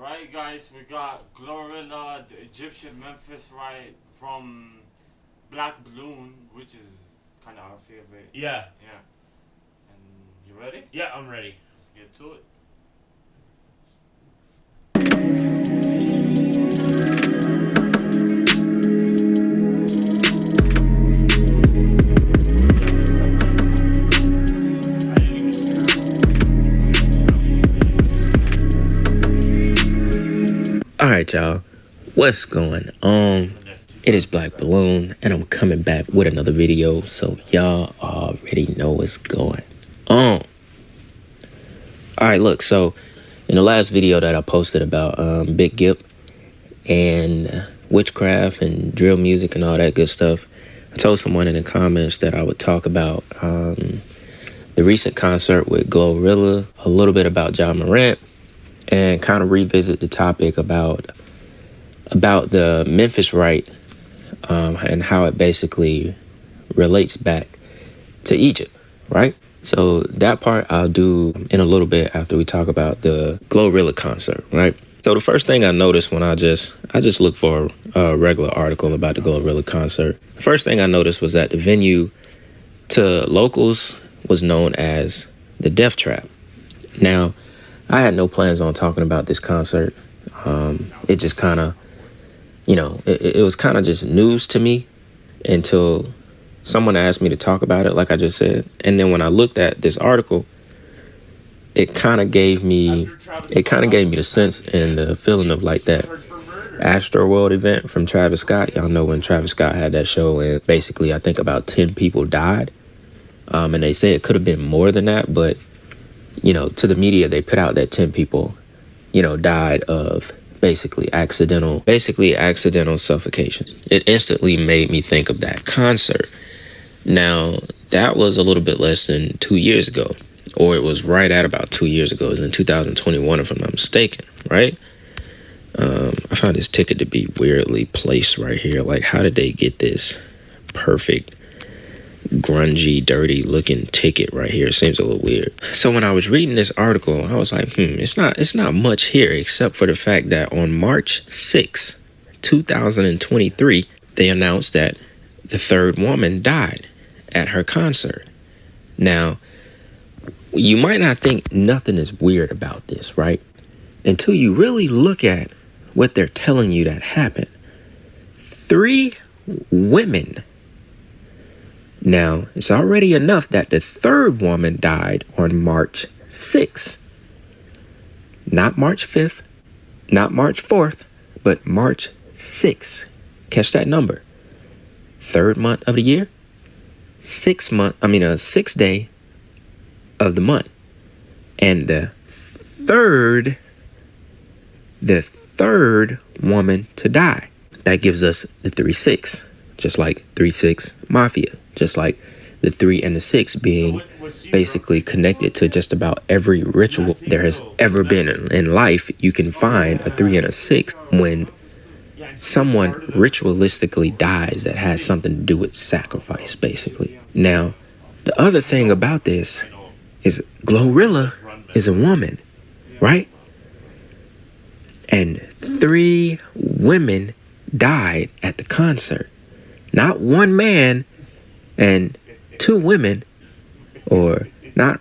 Alright guys, we got Gloria, the Egyptian Memphis rite from Black Balloon, which is kinda our favorite. Yeah. Yeah. And you ready? Yeah, I'm ready. Let's get to it. Alright, y'all. What's going on? It is Black Balloon, and I'm coming back with another video, so y'all already know what's going on. Alright, look, so in the last video that I posted about Big Gip and witchcraft and drill music and all that good stuff, I told someone in the comments that I would talk about the recent concert with Gloria, a little bit about John Morant, and kind of revisit the topic about the Memphis rite and how it basically relates back to Egypt, right? So that part I'll do in a little bit after we talk about the Gloria concert, right? So the first thing I noticed when I just looked for a regular article about the Gloria concert, the first thing I noticed was that the venue to locals was known as the Death Trap. Now, I had no plans on talking about this concert. It just kind of, it was kind of just news to me until someone asked me to talk about it, like I just said. And then when I looked at this article, it kind of gave me the sense and the feeling of like that Astroworld event from Travis Scott. Y'all know when Travis Scott had that show and basically I think about 10 people died. And they say it could have been more than that, but to the media, they put out that 10 people, died of basically accidental suffocation. It instantly made me think of that concert. Now, that was a little bit less than 2 years ago, or it was right at about 2 years ago. It was in 2021, if I'm not mistaken, right? I found this ticket to be weirdly placed right here. Like, how did they get this perfect grungy, dirty looking ticket right here? Seems a little weird. So when I was reading this article, I was like, it's not much here except for the fact that on March 6, 2023, they announced that the third woman died at her concert. Now, you might not think nothing is weird about this, right? Until you really look at what they're telling you that happened. 3 women. Now, it's already enough that the third woman died on March 6th. Not March 5th, not March 4th, but March 6th. Catch that number. Third month of the year, 6th day of the month. And the third woman to die. That gives us the 3-6, just like 3-6 Mafia. Just like the 3 and the 6 being basically connected to just about every ritual there has ever been in life. You can find a 3 and a 6 when someone ritualistically dies that has something to do with sacrifice, basically. Now, the other thing about this is Gloria is a woman, right? And 3 women died at the concert. Not one man and 2 women, or not,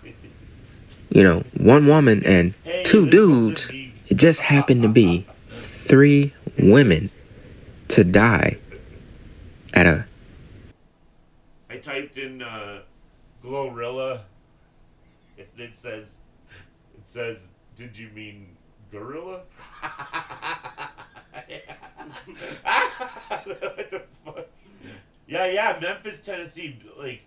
one woman and 2 dudes. It just happened to be 3 women to die at a... I typed in Glorilla. It says, did you mean gorilla? What the fuck? Yeah, Memphis, Tennessee, like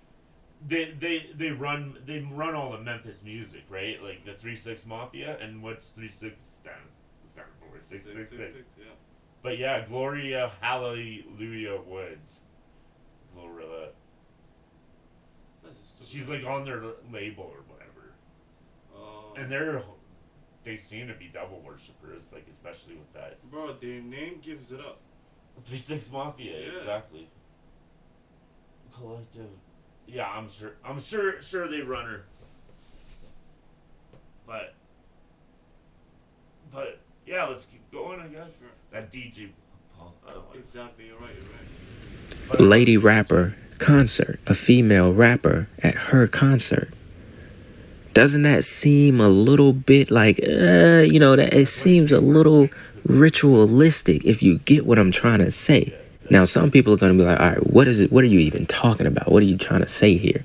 they run all the Memphis music, right? Like the 3-6 Mafia, and what's 3-6 stand for? 666. Yeah. But yeah, Gloria Hallelujah Woods. Glorilla. She's like on their label or whatever. And they seem to be devil worshippers, like especially with that. Bro, their name gives it up. 3-6 Mafia, Yeah. exactly. Collective. Yeah, I'm sure they run her. But Yeah, let's keep going, I guess. That DJ Paul. Exactly, you're right. Lady rapper concert, a female rapper at her concert. Doesn't that seem a little bit like, that it seems a little ritualistic if you get what I'm trying to say. Now, some people are going to be like, all right, what is it? What are you even talking about? What are you trying to say here?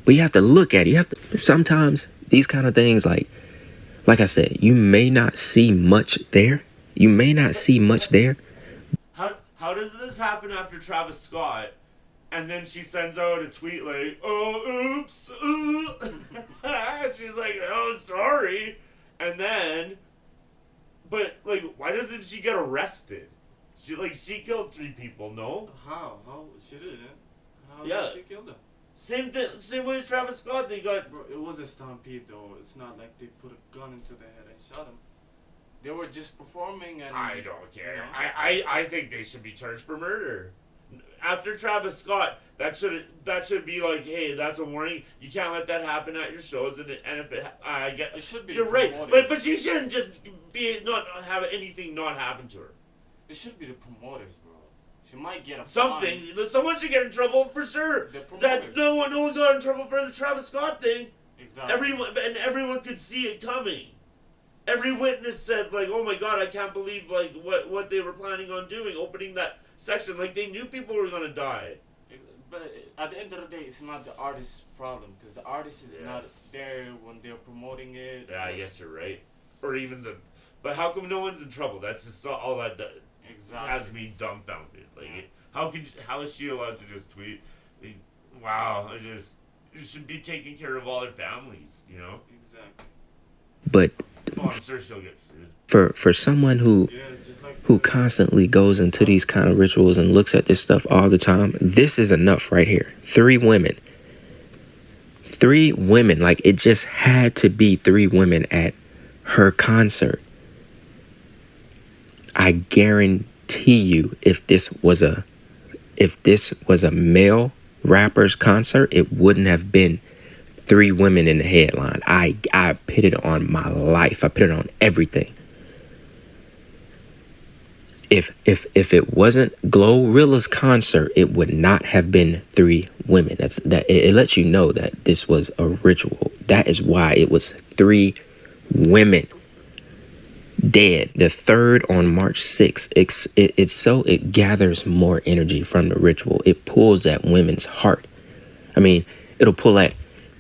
But you have to look at it. You have to, sometimes these kind of things, like I said, you may not see much there. You may not see much there. How does this happen after Travis Scott? And then she sends out a tweet like, oh, oops, ooh. She's like, oh, sorry. And then, but, like, why doesn't she get arrested? She killed 3 people, no? How? She didn't. How Yeah. did she kill them? Same way as Travis Scott, they got... Bro, it was a stampede, though. It's not like they put a gun into their head and shot him. They were just performing and... I don't care. You know? I think they should be charged for murder. After Travis Scott, that should be like, hey, that's a warning. You can't let that happen at your shows. And if It should be. You're right, but she shouldn't just be not have anything not happen to her. It should be the promoters, bro. She might get a Something. fine. Someone should get in trouble for sure. That no one got in trouble for the Travis Scott thing. Exactly. Everyone could see it coming. Every witness said, like, oh my god, I can't believe like what they were planning on doing, opening that section. Like, they knew people were gonna die. But at the end of the day, it's not the artist's problem, because the artist is not there when they're promoting it. Yeah, I guess you're right. Or even but how come no one's in trouble? That's just all that Exactly. has me dumbfounded. Like, how is she allowed to just tweet? Like, wow, you should be taking care of all their families, you know? Exactly. But I'm sure she'll get sued. For someone who constantly goes into these kind of rituals and looks at this stuff all the time, this is enough right here. 3 women. 3 women. Like, it just had to be 3 women at her concert. I guarantee you, if this was a male rapper's concert, it wouldn't have been 3 women in the headline. I put it on my life. I put it on everything. If it wasn't Glorilla's concert, it would not have been 3 women. It lets you know that this was a ritual. That is why it was 3 women dead. The 3rd on March 6th. It gathers more energy from the ritual. It pulls at women's heart. I mean, it'll pull at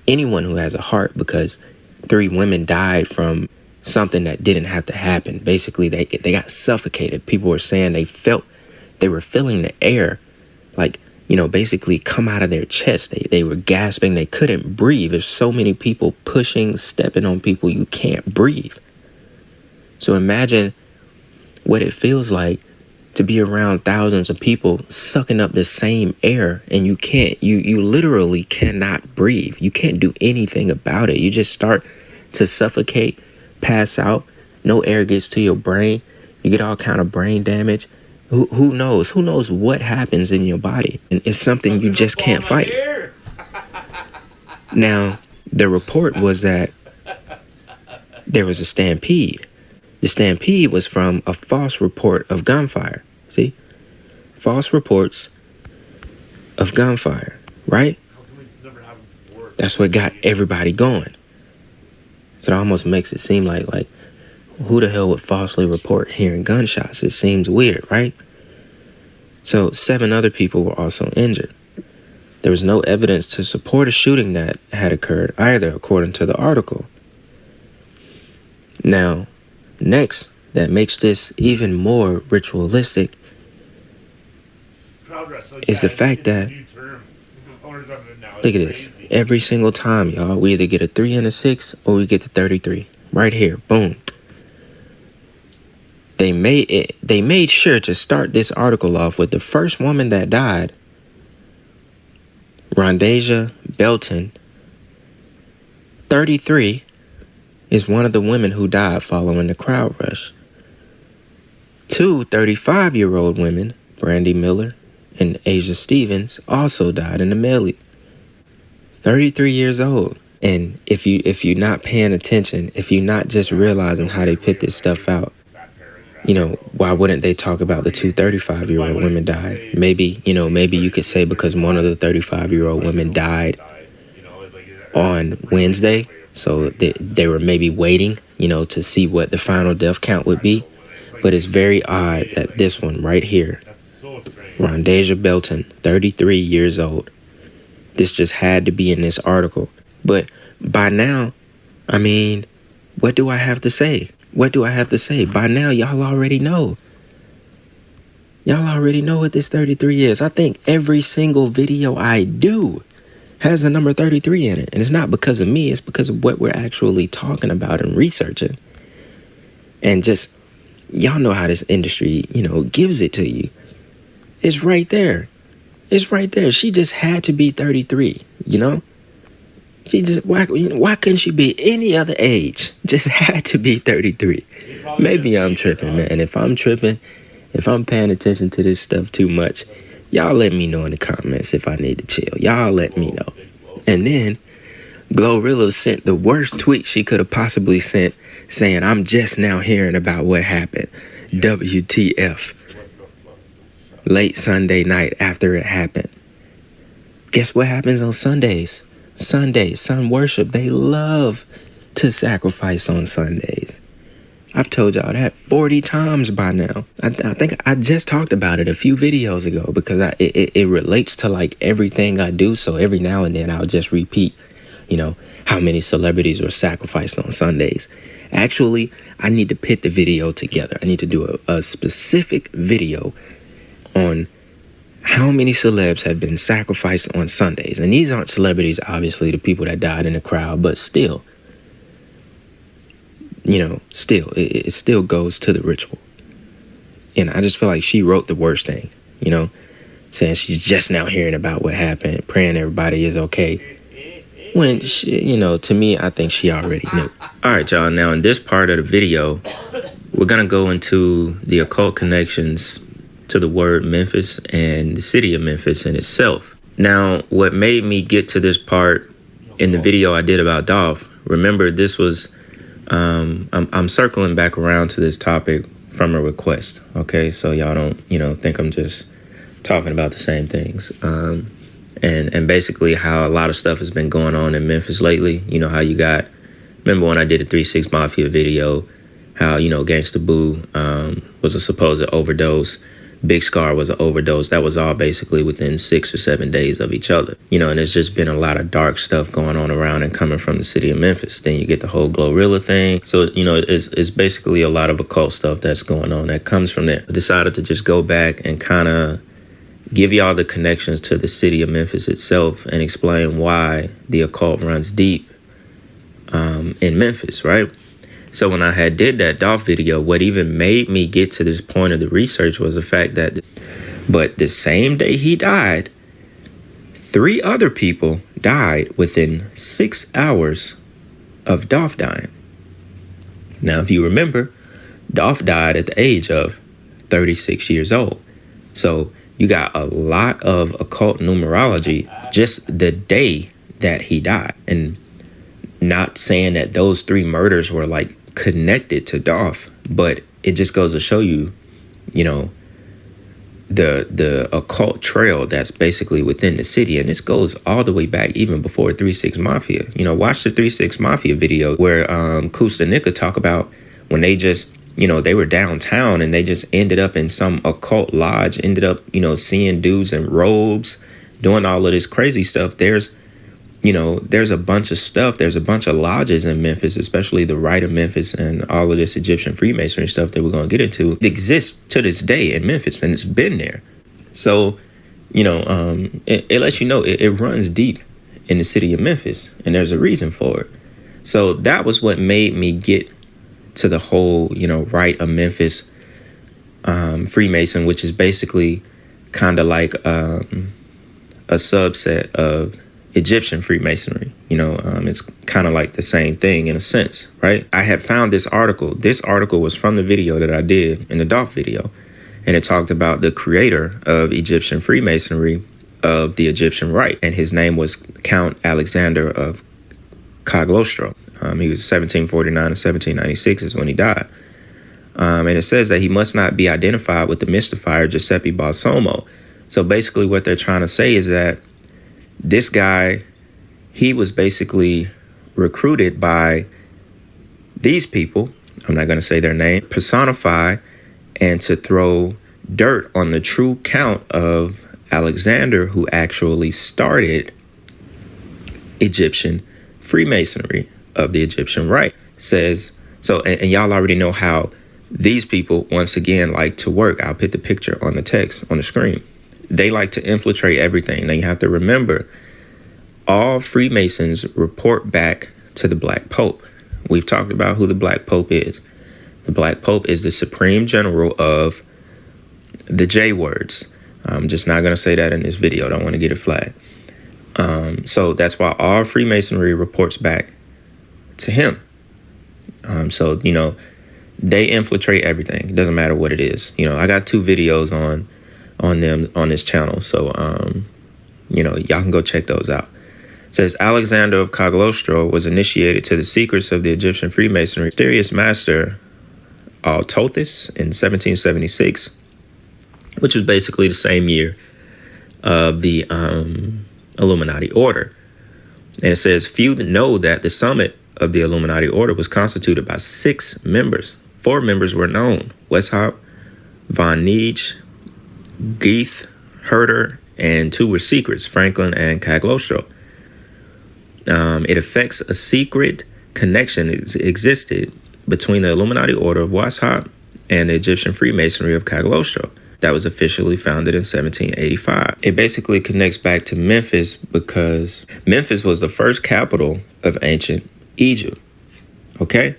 anyone who has a heart, because 3 women died from something that didn't have to happen. Basically, they got suffocated. People were saying they were feeling the air, like, basically come out of their chest. They were gasping. They couldn't breathe. There's so many people pushing, stepping on people. You can't breathe. So imagine what it feels like to be around thousands of people sucking up the same air, and you literally cannot breathe. You can't do anything about it. You just start to suffocate, pass out. No air gets to your brain. You get all kind of brain damage. Who knows? Who knows what happens in your body? And it's something you just can't fight. Now, the report was that there was a stampede. The stampede was from a false report of gunfire. See? False reports of gunfire, right? That's what got everybody going. So it almost makes it seem like who the hell would falsely report hearing gunshots? It seems weird, right? So 7 other people were also injured. There was no evidence to support a shooting that had occurred either, according to the article. Now, next, that makes this even more ritualistic is the fact that, look at this, every single time, y'all, we either get a 3 and a 6 or we get the 33. Right here, boom. They made sure to start this article off with the first woman that died, Rondasia Belton, 33, is one of the women who died following the crowd rush. 2 35-year-old women, Brandy Miller and Asia Stevens, also died in the melee. 33 years old. And if you're not paying attention, if you're not just realizing how they put this stuff out, why wouldn't they talk about the two 35-year-old women died? Maybe you could say because one of the 35-year-old women died on Wednesday, so they were maybe waiting, to see what the final death count would be. But it's very odd that this one right here, Rondasia Belton, 33 years old, this just had to be in this article. But by now, I mean, what do I have to say? By now, y'all already know. Y'all already know what this 33 is. I think every single video I do has the number 33 in it. And it's not because of me. It's because of what we're actually talking about and researching. And just, y'all know how this industry, gives it to you. It's right there. She just had to be 33, She just, why couldn't she be any other age? Just had to be 33. Maybe I'm tripping, man. If I'm tripping, if I'm paying attention to this stuff too much, y'all let me know in the comments if I need to chill. Y'all let me know. And then Gloria sent the worst tweet she could have possibly sent, saying, "I'm just now hearing about what happened. WTF. Late Sunday night after it happened." Guess what happens on Sundays? Sun worship. They love to sacrifice on Sundays. I've told y'all that 40 times by now. I think I just talked about it a few videos ago because it relates to like everything I do. So every now and then I'll just repeat, how many celebrities were sacrificed on Sundays. Actually, I need to put the video together. I need to do a specific video on how many celebs have been sacrificed on Sundays. And these aren't celebrities, obviously, the people that died in the crowd, but still, it still goes to the ritual. And I just feel like she wrote the worst thing, saying she's just now hearing about what happened, praying everybody is okay. When, she, to me, I think she already knew. All right, y'all. Now, in this part of the video, we're going to go into the occult connections to the word Memphis and the city of Memphis in itself. Now, what made me get to this part in the video I did about Dolph, remember this was, I'm circling back around to this topic from a request, okay? So y'all don't, think I'm just talking about the same things. And basically how a lot of stuff has been going on in Memphis lately. How you got, remember when I did a 3 6 Mafia video, how, Gangsta Boo was a supposed overdose. Big Scar was an overdose. That was all basically within 6 or 7 days of each other. And it's just been a lot of dark stuff going on around and coming from the city of Memphis. Then you get the whole Gloria thing. So, it's basically a lot of occult stuff that's going on that comes from there. I decided to just go back and kind of give y'all the connections to the city of Memphis itself and explain why the occult runs deep in Memphis, right? So when I had did that Dolph video, what even made me get to this point of the research was the fact that, but the same day he died, 3 other people died within 6 hours of Dolph dying. Now, if you remember, Dolph died at the age of 36 years old. So you got a lot of occult numerology just the day that he died. And not saying that those 3 murders were like connected to Dolph, but it just goes to show you, the occult trail that's basically within the city. And this goes all the way back even before 3 6 Mafia. Watch the 3 6 Mafia video where Kusta Nika talk about when they just, they were downtown and they just ended up in some occult lodge, ended up, seeing dudes in robes, doing all of this crazy stuff. There's a bunch of stuff. There's a bunch of lodges in Memphis, especially the Rite of Memphis and all of this Egyptian Freemasonry stuff that we're going to get into. It exists to this day in Memphis, and it's been there. So, it lets you know it runs deep in the city of Memphis, and there's a reason for it. So that was what made me get to the whole, Rite of Memphis Freemason, which is basically kind of like a subset of Egyptian Freemasonry. It's kind of like the same thing in a sense, right? I had found this article. This article was from the video that I did in the Dolph video. And it talked about the creator of Egyptian Freemasonry of the Egyptian Rite. And his name was Count Alexander of Cagliostro. He was 1749 to 1796 is when he died. And it says that he must not be identified with the mystifier Giuseppe Balsamo. So basically what they're trying to say is that this guy, he was basically recruited by these people, I'm not going to say their name, personify and to throw dirt on the true count of Alexander, who actually started Egyptian Freemasonry of the Egyptian Rite. Says, so, and y'all already know how these people, once again, like to work. I'll put the picture on the text on the screen. They like to infiltrate everything. Now you have to remember, all Freemasons report back to the Black Pope. We've talked about who the Black Pope is. The Black Pope is the supreme general of the J words. I'm just not going to say that in this video. I don't want to get it flagged. So that's why all Freemasonry reports back to him. So, you know, they infiltrate everything. It doesn't matter what it is. You know, I got 2 videos on them on this channel. So, you know, y'all can go check those out. It says Alexander of Cagliostro was initiated to the secrets of the Egyptian Freemasonry. Mysterious master Althothus in 1776, which was basically the same year of the Illuminati order. And it says few know that the summit of the Illuminati order was constituted by 6 members. 4 members were known: Westhop, Von Neige, Geith, Herder, and 2 were secrets, Franklin and Cagliostro. It affects a secret connection existed between the Illuminati order of Westhop and the Egyptian Freemasonry of Cagliostro that was officially founded in 1785. It basically connects back to Memphis because Memphis was the first capital of ancient Egypt. Okay?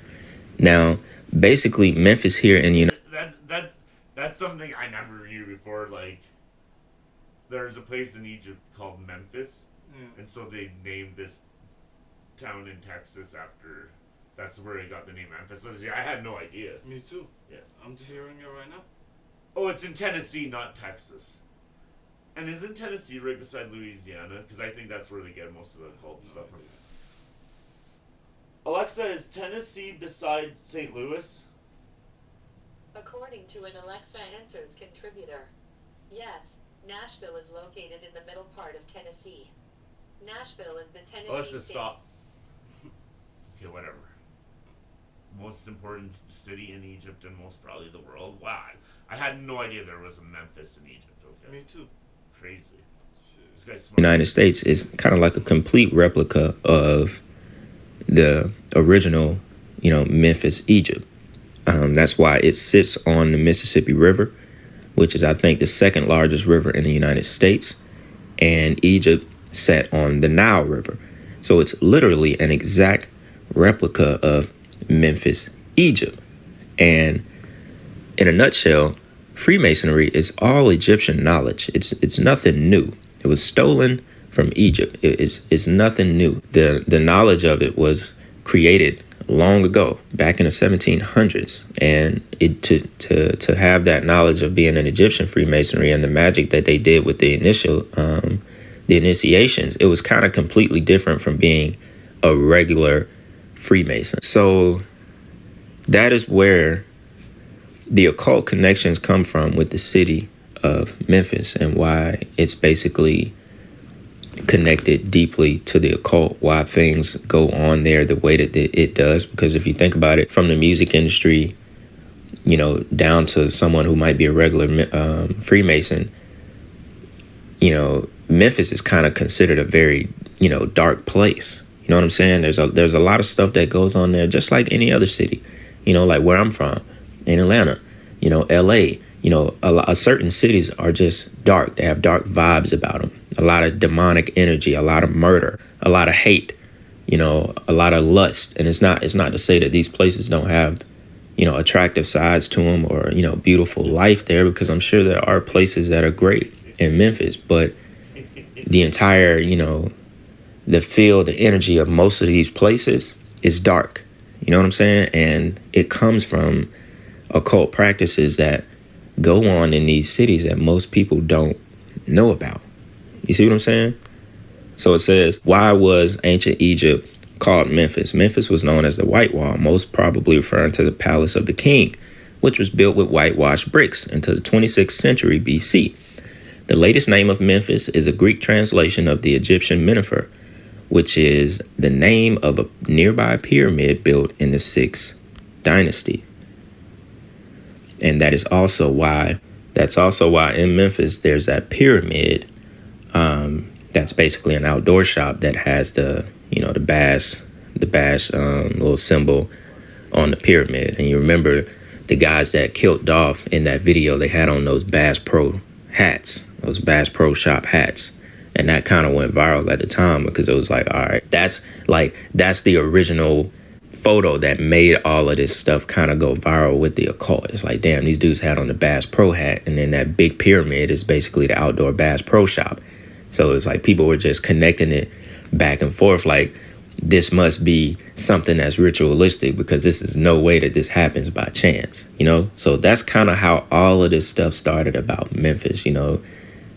Now, basically, Memphis here in the United That's something I never knew before. Like, there's a place in Egypt called Memphis, and so they named this town in Texas after. That's where they got the name Memphis. I had no idea. Me too. Yeah. I'm just hearing it right now. Oh, it's in Tennessee, not Texas. And isn't Tennessee right beside Louisiana? Because I think that's where they get most of the occult stuff from. Alexa, is Tennessee beside St. Louis? According to an Alexa Answers contributor, yes, Nashville is located in the middle part of Tennessee. Nashville is the Tennessee Alexa, state. stop. Okay, whatever. Most important city in Egypt and most probably the world. Wow, I had no idea there was a Memphis in Egypt. Okay. Me too. Crazy. This guy's smart. United States is kind of like a complete replica of the original, you know, Memphis, Egypt. That's why it sits on the Mississippi River, which is, I think, the 2nd largest river in the United States. And Egypt sat on the Nile River. So it's literally an exact replica of Memphis, Egypt. And in a nutshell, Freemasonry is all Egyptian knowledge. It's nothing new. It was stolen from Egypt. It's nothing new. The knowledge of it was created long ago, back in the 1700s. And to have that knowledge of being an Egyptian Freemasonry and the magic that they did with the initiations, it was kind of completely different from being a regular Freemason. So that is where the occult connections come from with the city of Memphis, and why it's basically connected deeply to the occult, why things go on there the way that it does. Because if you think about it, from the music industry, you know, down to someone who might be a regular Freemason, you know, Memphis is kind of considered a very, you know, dark place. You know what I'm saying? There's a lot of stuff that goes on there, just like any other city. You know, like where I'm from, in Atlanta, you know, LA, you know, certain cities are just dark. They have dark vibes about them. A lot of demonic energy, a lot of murder, a lot of hate, you know, a lot of lust. And it's not to say that these places don't have, you know, attractive sides to them or, you know, beautiful life there, because I'm sure there are places that are great in Memphis. But the entire, you know, the feel, the energy of most of these places is dark. You know what I'm saying? And it comes from occult practices that go on in these cities that most people don't know about. You see what I'm saying? So it says, why was ancient Egypt called Memphis? Memphis was known as the White Wall, most probably referring to the palace of the king, which was built with whitewashed bricks until the 26th century BC. The latest name of Memphis is a Greek translation of the Egyptian Menepher, which is the name of a nearby pyramid built in the 6th dynasty. And that's also why in Memphis there's that pyramid. That's basically an outdoor shop that has the bass little symbol on the pyramid. And you remember the guys that killed Dolph in that video, they had on those Bass Pro hats, those Bass Pro Shop hats. And that kind of went viral at the time because it was like, all right, that's the original photo that made all of this stuff kind of go viral with the occult. It's like, damn, these dudes had on the Bass Pro hat, and then that big pyramid is basically the outdoor Bass Pro Shop. So it's like people were just connecting it back and forth like this must be something that's ritualistic because this is no way that this happens by chance, So that's kind of how all of this stuff started about Memphis,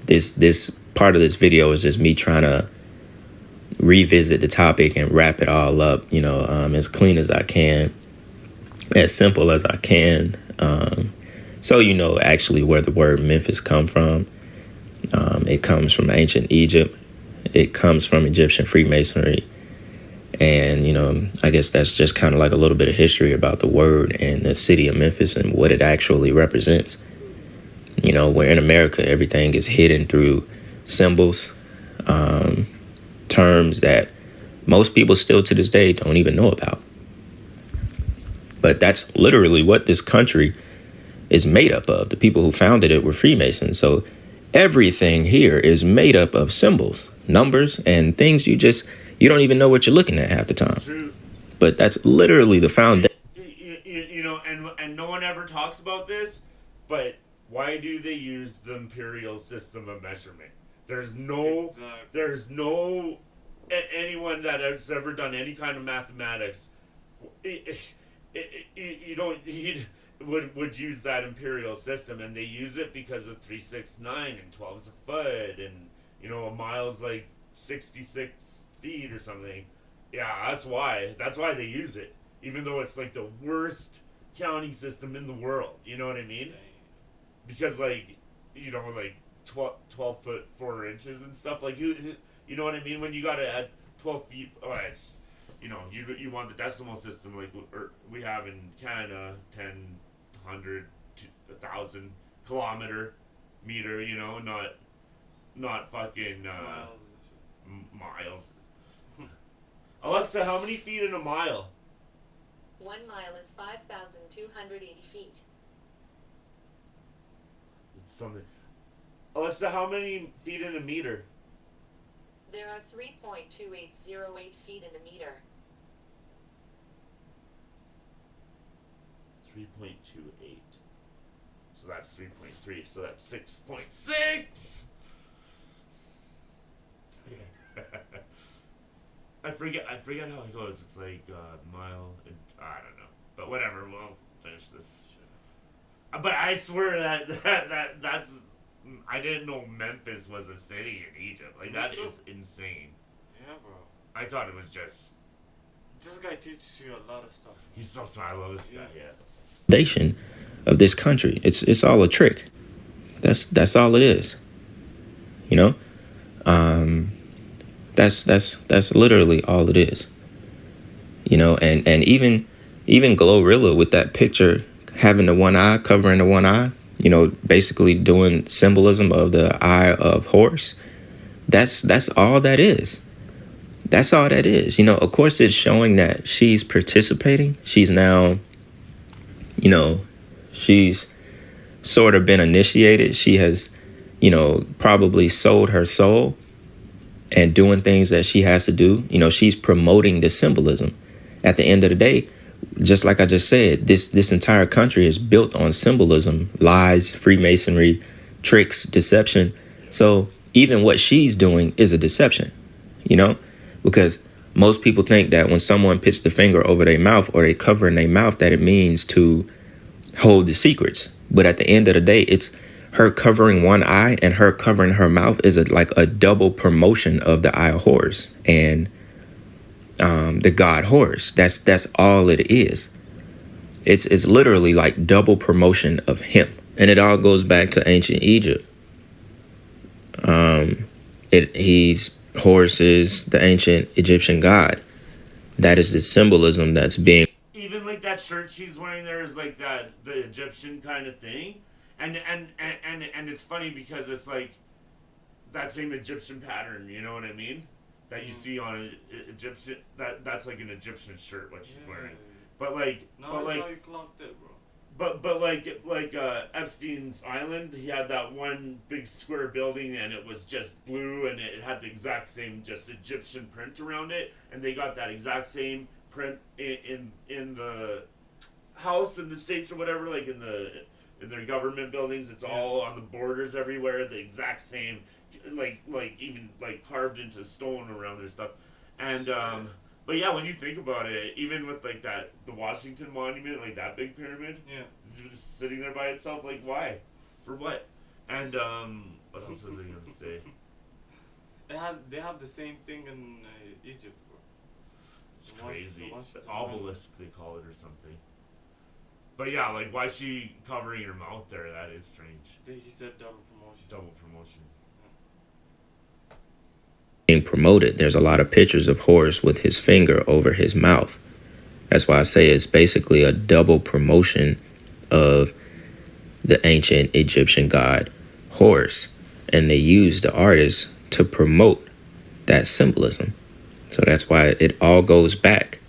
This part of this video is just me trying to revisit the topic and wrap it all up, as clean as I can, as simple as I can. So actually where the word Memphis come from. It comes from ancient Egypt. It comes from Egyptian Freemasonry. And, I guess that's just kind of like a little bit of history about the word and the city of Memphis and what it actually represents. Where in America, everything is hidden through symbols, terms that most people still to this day don't even know about. But that's literally what this country is made up of. The people who founded it were Freemasons. So everything here is made up of symbols, numbers, and things you don't even know what you're looking at half the time. True. But that's literally the foundation. And no one ever talks about this, but why do they use the imperial system of measurement? There's no anyone that has ever done any kind of mathematics. Would use that imperial system, and they use it because of 369 and 12 is a foot, and a mile's like 66 feet or something. Yeah, that's why they use it, even though it's like the worst counting system in the world. You know what I mean? Because like 12 foot 4 inches and stuff, like you know what I mean, when you gotta add 12 feet. It's you want the decimal system like we have in Canada, 10, 100 to 1,000 kilometer meter, not fucking miles. Alexa, how many feet in a mile? 1 mile is 5,280 feet. It's something. Alexa, how many feet in a meter? There are 3.2808 feet in a meter. 3.28. So that's 3.3. So that's 6.6. I forget how it goes. It's like mile. I don't know. But whatever. We'll finish this. But I swear that's. I didn't know Memphis was a city in Egypt. Like, that is insane. Yeah, bro. I thought it was just. This guy teaches you a lot of stuff. He's so smart. I love this guy. Yeah. Foundation of this country. It's all a trick. That's all it is. That's literally all it is. And even Glorilla with that picture having the one eye, covering the one eye, basically doing symbolism of the eye of Horus. That's all that is. That's all that is. Of course it's showing that she's participating. She's now, she's sort of been initiated. She has, probably sold her soul and doing things that she has to do. She's promoting the symbolism. At the end of the day, just like I just said, this entire country is built on symbolism, lies, Freemasonry, tricks, deception. So even what she's doing is a deception, because most people think that when someone puts the finger over their mouth or they cover in their mouth, that it means to hold the secrets. But at the end of the day, it's her covering one eye and her covering her mouth is like a double promotion of the eye of Horus and the god Horus. That's all it is. It's literally like double promotion of him. And it all goes back to ancient Egypt. Horus is the ancient Egyptian god. That is the symbolism that's being. Even like that shirt she's wearing there is like that the Egyptian kind of thing, and it's funny because it's like that same Egyptian pattern. You know what I mean? That you see on Egyptian. That's like an Egyptian shirt what she's wearing. But like, No, but that's like, how you clocked it, bro. but like Epstein's Island, he had that one big square building, and it was just blue, and it had the exact same just Egyptian print around it, and they got that exact same print in the house in the States or whatever, like in their government buildings. It's all on the borders everywhere, the exact same, like even like carved into stone around their stuff, and But yeah, when you think about it, even with like the Washington Monument, like that big pyramid, just sitting there by itself, like why, for what? And what else was I gonna say? They have the same thing in Egypt, bro. It's The crazy. Washington The obelisk they call it or something. But yeah, like why is she covering her mouth there? That is strange. He said double promotion. Double promotion. Being promoted. There's a lot of pictures of Horus with his finger over his mouth. That's why I say it's basically a double promotion of the ancient Egyptian god Horus. And they use the artist to promote that symbolism. So that's why it all goes back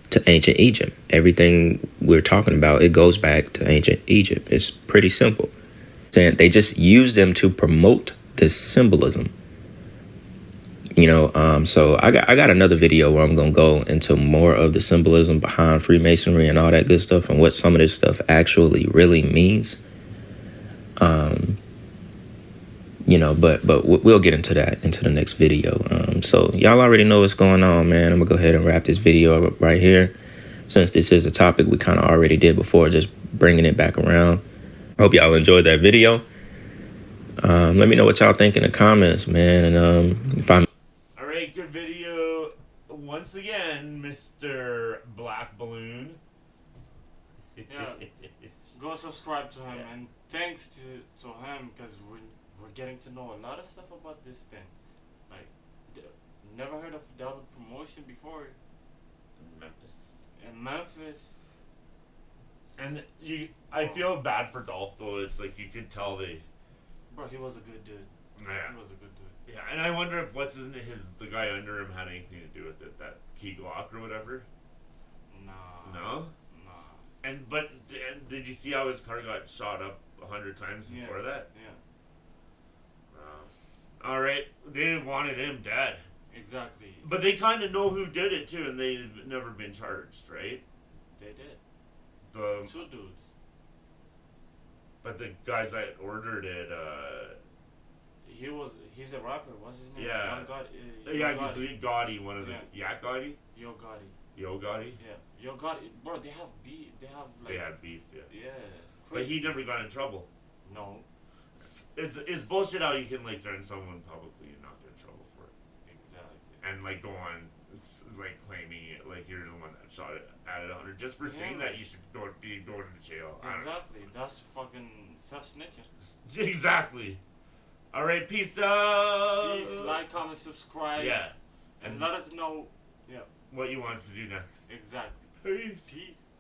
to ancient Egypt. Everything we're talking about, it goes back to ancient Egypt. It's pretty simple. And they just use them to promote this symbolism. You know, so I got another video where I'm going to go into more of the symbolism behind Freemasonry and all that good stuff and what some of this stuff actually really means. You know, but we'll get into that into the next video. So y'all already know what's going on, man. I'm going to go ahead and wrap this video up right here. Since this is a topic we kind of already did before, just bringing it back around. Hope y'all enjoyed that video. Let me know what y'all think in the comments, man. And if I'm Good video once again, Mr. Black Balloon. Yeah, go subscribe to him, and thanks to him because we're getting to know a lot of stuff about this thing. Like, never heard of double promotion before. In Memphis. And I feel bad for Dolph though. It's like you could tell Bro, he was a good dude. Yeah. He was a good dude. Yeah, and I wonder if the guy under him had anything to do with it, that Key Glock or whatever. Nah. No. Nah. And did you see how his car got shot up 100 times before that? Yeah. All right, they wanted him dead. Exactly. But they kind of know who did it too, and they've never been charged, right? They did. The 2 dudes. But the guys that ordered it, he's a rapper. What's his name? Yeah. Gotti, one of the Yak Gotti. Yo Gotti. Yo Gotti. Yeah. Yo Gotti. Bro, they have beef. They had beef. Yeah. Yeah. But he never got in trouble. No. It's bullshit how you can like threaten someone publicly and not get in trouble for it. Exactly. And like go on, like claiming it like you're the one that shot it at it 100 just for saying that you should go to jail. Exactly. That's fucking self-snitching. Exactly. All right, peace out. Please like, comment, subscribe. Yeah. And let us know. What you want us to do next. Exactly. Peace. Peace.